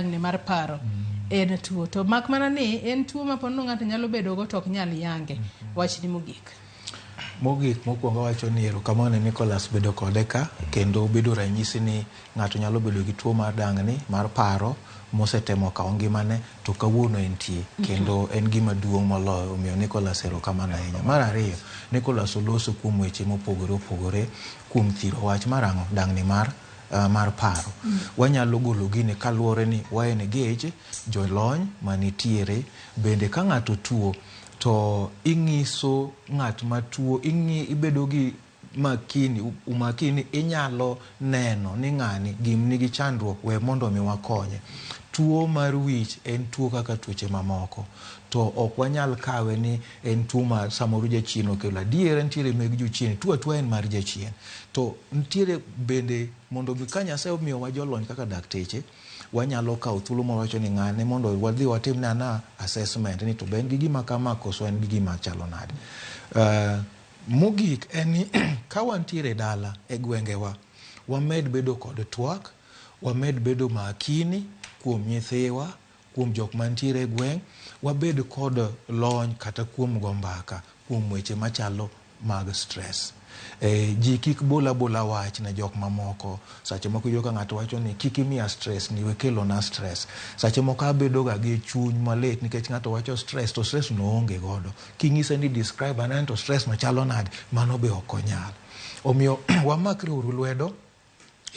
ne mar paro en tuo to mak mana ni en tuo ma pono ng'ato nyalo bedo go tok nyal yange wachni mogik mokwongo wacho ni erokamano Nicholas bedo kode ka kendo bedo ranyisi ni ng'ato nyalo bedo gi tuo mar dang'ni mar paro mosetemo kawo ngimane to kawuono entie kendo en gima duong' moloyo omiyo Nicholas erokamano ahinya. Mar ariyo, Nicholas oloso kuom weche mopogore opogore kuom thiro wach marang'o dang'ni mar paro. Wanyalo golo gini kaluwore ni waen gauge jolony manitiere bende ka ng'ato tuo to ing'iso ng'at matuo ibedo gi umakini inyalo neno ni ng'ani nigi chandruok we mondo mi wakonye. Tuo mar wich en tuo kaka tuoche mamoko to ok wanyal kawe ni en tuo ma samoro jachien okelo. Adiera nitiere meg jochien tuo en mar jachien to nitiere bende mondo ka Nyasaye omiyowa jolony kaka dakteche wanyalo kawo thuolo mawacho ni ng'ane mondo wadhi watim na assessment ni to ben gi gima kama koso en gi gima chalo nade. Mogik en ni ka wantiere dala e gwengewa wamed bedo kod twak, wamed bedo makini kuom nyithiwa, kuom jok mantiere e gweng', wabed kod lony kata kuom go mbaka kuom weche machalo mag stress. Ji kik bola wach na jok mamoko. Sache moko ka ng'ato wacho ni kik imiya stress ni wekelo na stress. Sache moko abedo ga gi chuny malit nikech ng'ato wacho stress to stress no onge godo. King'ise ni describe anan to stress machalo nade, mano be ok onyal. Omiyo wamakre uru lwedo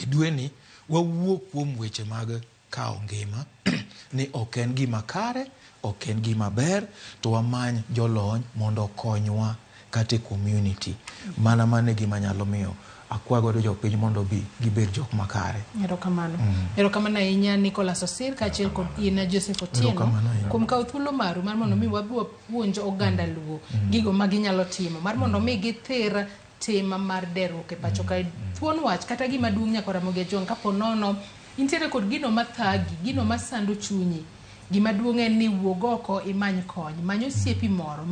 e dwe ni wawuo kuom weche mag kawo ngima ni ok en gima kare, ok en gima ber to wamany jolony mondo okonywa kata community. Mana gima nyalo miyo akwago jopiny mondo bi gibed jok makare. Erokamano ahinya Nicholas Osir kaachiel kod in Joseph Otieno kuom kawo thuolo maru mar mondo mi wabro puonj oganda Luo gigo ma ginyalo timo mar mondo mi githir tema mar deruok e pacho ka thuon wach kata gima duong' nyaka Ramogi Jong kapo nono intiere kod gino mathagi, gino masando chunyi. Gima duong' en ni wuog oko imany kony, manyo osiepi moro,